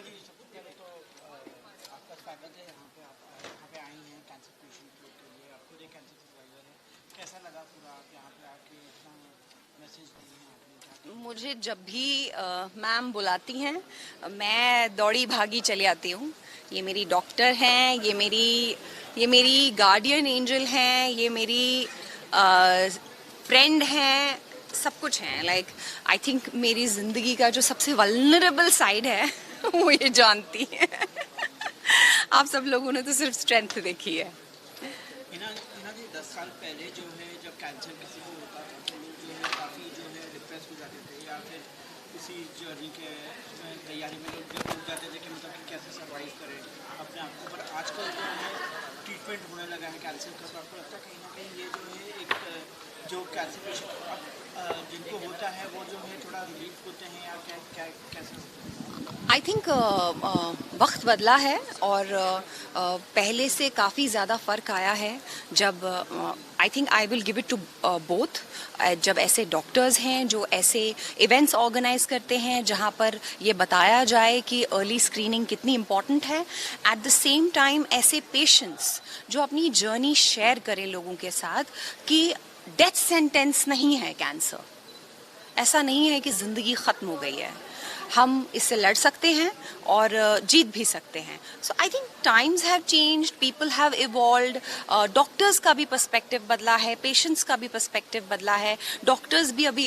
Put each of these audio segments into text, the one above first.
जी, सबसे पहले तो आपका स्वागत है यहाँ पे। आप यहाँ पे आई हैं कैंसर पेशेंट लोग के लिए, आप खुद एक कैंसर सर्वाइवर है। कैसा लगा पूरा आप यहाँ पे आके इतना मैसेज दिए हैं आपने, क्या कहेंगे? मुझे जब भी मैम बुलाती हैं मैं दौड़ी भागी चली आती हूँ। ये मेरी डॉक्टर हैं, ये मेरी गार्डियन एंजल हैं, ये मेरी फ्रेंड हैं, सब कुछ हैं। लाइक आई थिंक मेरी ज़िंदगी का जो सबसे वल्नरेबल साइड है वो ये जानती है। आप सब लोगों ने तो सिर्फ स्ट्रेंथ देखी है। इना जी 10 साल पहले जो है जब कैंसर किसी को होता था तो लोग जो है काफ़ी जो है डिप्रेस हो जाते थे, या फिर किसी जर्नी के तैयारी में लोग जब भूल जाते थे कि मतलब कि कैसे सर्वाइव करें अपने आप को। पर आजकल जो है ट्रीटमेंट होने लगा है कैंसर का, तो आपको लगता है कहीं ना कहीं ये जो है एक जो कैंसर पेशेंट अब जिनको होता है वो जो है थोड़ा रिलीफ होते हैं, या क्या क्या कैसे? आई थिंक वक्त बदला है और पहले से काफ़ी ज़्यादा फ़र्क आया है। जब I think I will give it to both. जब ऐसे डॉक्टर्स हैं जो ऐसे इवेंट्स ऑर्गेनाइज करते हैं जहां पर ये बताया जाए कि अर्ली स्क्रीनिंग कितनी इम्पॉर्टेंट है, एट द सेम टाइम ऐसे पेशेंट्स जो अपनी जर्नी शेयर करें लोगों के साथ कि डेथ सेंटेंस नहीं है कैंसर। ऐसा नहीं है कि ज़िंदगी ख़त्म हो गई है, हम इससे लड़ सकते हैं और जीत भी सकते हैं। So I think times have changed, people have evolved, doctors का भी पर्सपेक्टिव बदला है, पेशेंट्स का भी पर्सपेक्टिव बदला है। डॉक्टर्स भी अभी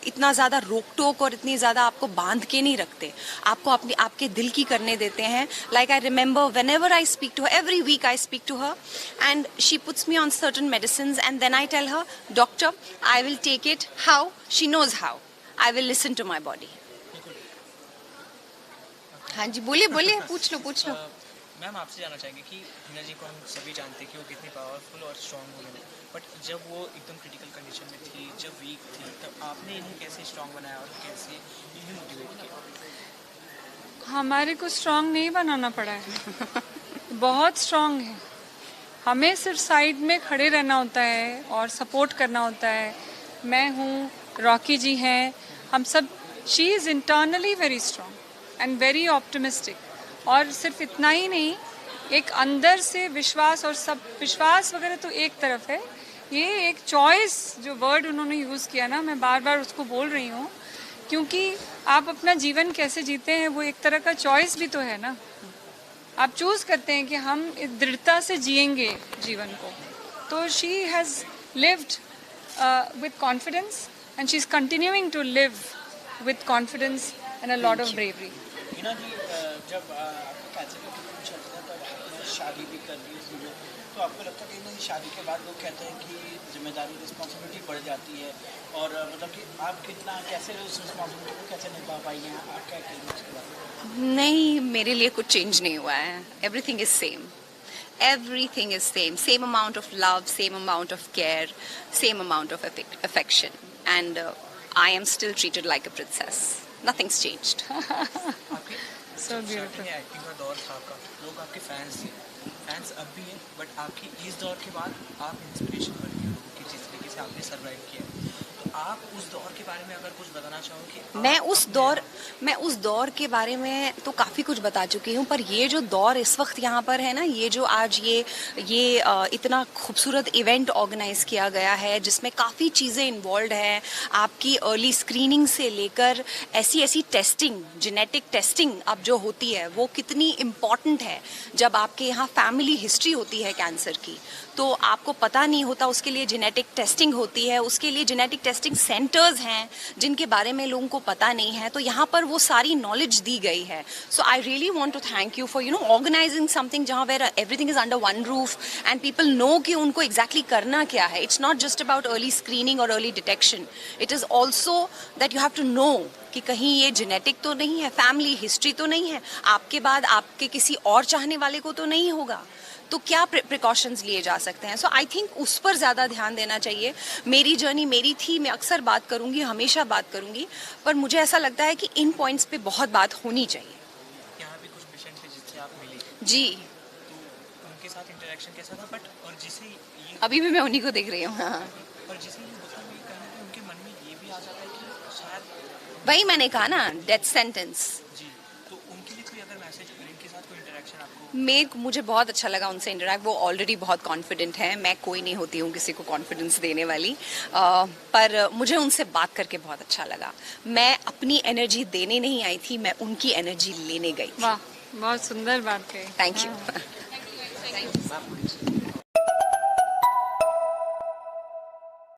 इतना ज़्यादा रोक टोक और इतनी ज़्यादा आपको बांध के नहीं रखते, आपको आपके दिल की करने देते हैं। Like I remember whenever I speak to her, every week I speak to her and she puts me on certain medicine and then I tell her, doctor I will take it how, she knows how, I will listen to my body. हाँ जी, बोलिए बोलिए, पूछ लो। Ma'am आपसे जानना चाहेंगे कि हिना जी को हम सभी जानते हैं कि वो कितनी पावरफुल और स्ट्रॉन्ग वुमेन है, बट जब वो एकदम क्रिटिकल कंडीशन में थी, जब वीक थी, तब आपने इन्हें कैसे स्ट्रॉन्ग बनाया और कैसे इन्हें मोटिवेट किया? हमारे को स्ट्रॉन्ग नहीं बनाना पड़ा है। बहुत स्ट्रॉन्ग है। हमें सिर्फ साइड में खड़े रहना होता है और सपोर्ट करना होता है। मैं हूँ, रॉकी जी हैं, हम सब। She is internally very strong and very optimistic. और सिर्फ इतना ही नहीं, एक अंदर से विश्वास, और सब विश्वास वगैरह तो एक तरफ है, ये एक चॉइस जो वर्ड उन्होंने यूज़ किया ना, मैं बार बार उसको बोल रही हूँ, क्योंकि आप अपना जीवन कैसे जीते हैं वो एक तरह का चॉइस भी तो है ना। आप चूज़ करते हैं कि हम इस दृढ़ता से जिएंगे जीवन को। तो she has lived with confidence and she's continuing to live with confidence and a lot of bravery. Hina ji, जब आपका कैंसर का ट्रीटमेंट चल रहा था तब आपने शादी भी कर ली थी, तो आपको लगता है कि शादी के बाद लोग कहते हैं कि जिम्मेदारी रिस्पॉन्सिबिलिटी बढ़ जाती है, और मतलब कि आप कितना कैसे उस रिस्पॉन्सिबिलिटी को कैसे निभा पाई हैं, आप क्या कहेंगे उसके बारे में? नहीं, मेरे लिए कुछ चेंज नहीं हुआ है। Everything is same, everything is same amount of love, same amount of care, same amount of affection, and I am still treated like a princess. Nothing's changed. So beautiful. Acting का दौर था आपका, लोग आपके fans थे, fans अब भी हैं, बट आपकी इस दौर के बाद आप इंस्पिरेशन बन गए लोगों की, जिस तरीके से आपने सर्वाइव किया। तो आप उस दौर के बारे में अगर कुछ बताना चाहो कि मैं उस दौर के बारे में तो काफ़ी कुछ बता चुकी हूँ, पर ये जो दौर इस वक्त यहाँ पर है ना, ये जो आज ये इतना खूबसूरत इवेंट ऑर्गेनाइज किया गया है जिसमें काफ़ी चीज़ें इन्वॉल्व हैं, आपकी अर्ली स्क्रीनिंग से लेकर ऐसी टेस्टिंग, जेनेटिक टेस्टिंग अब जो होती है वो कितनी इम्पॉर्टेंट है। जब आपके यहाँ फैमिली हिस्ट्री होती है कैंसर की, तो आपको पता नहीं होता, उसके लिए जेनेटिक टेस्टिंग होती है, उसके लिए जेनेटिक टेस्टिंग सेंटर्स हैं जिनके बारे में लोगों को पता नहीं है, तो यहाँ पर वो सारी नॉलेज दी गई है। So I really want to thank you for organising something जहाँ where everything is under one roof and people know कि उनको एग्जैक्टली करना क्या है। It's not just about early screening और early detection, it is also that you have to know कि कहीं ये जेनेटिक तो नहीं है, फैमिली हिस्ट्री तो नहीं है, आपके बाद आपके किसी और चाहने वाले को तो नहीं होगा, तो क्या प्रिकॉशंस लिए जा सकते हैं। सो आई थिंक उस पर ज़्यादा ध्यान देना चाहिए। मेरी जर्नी मेरी थी, मैं अक्सर बात करूंगी, हमेशा बात करूंगी, पर मुझे ऐसा लगता है कि इन पॉइंट्स पे बहुत बात होनी चाहिए। यहाँ भी कुछ पेशेंट थे जिससे आप मिली जी, तो उनके साथ इंटरेक्शन कैसा था, बट और जिसे ये अभी भी मैं उन्हीं को देख रही हूँ। हाँ, और जिसे ये होता है, कहीं ना कहीं उनके मन में ये भी आ जाता है कि शायद वही मैंने कहा ना, डेथ सेंटेंस। जी, तो उनके लिए कोई अगर मैसेज, उनके साथ कोई इंटरेक्शन आपको? मुझे बहुत अच्छा लगा उनसे इंटरेक्ट। वो ऑलरेडी बहुत कॉन्फिडेंट है, मैं कोई नहीं होती हूँ किसी को कॉन्फिडेंस देने वाली, पर मुझे उनसे बात करके बहुत अच्छा लगा। मैं अपनी एनर्जी देने नहीं आई थी, मैं उनकी एनर्जी लेने गई थी। वाह, बहुत सुंदर बात कही। Thank you. मैम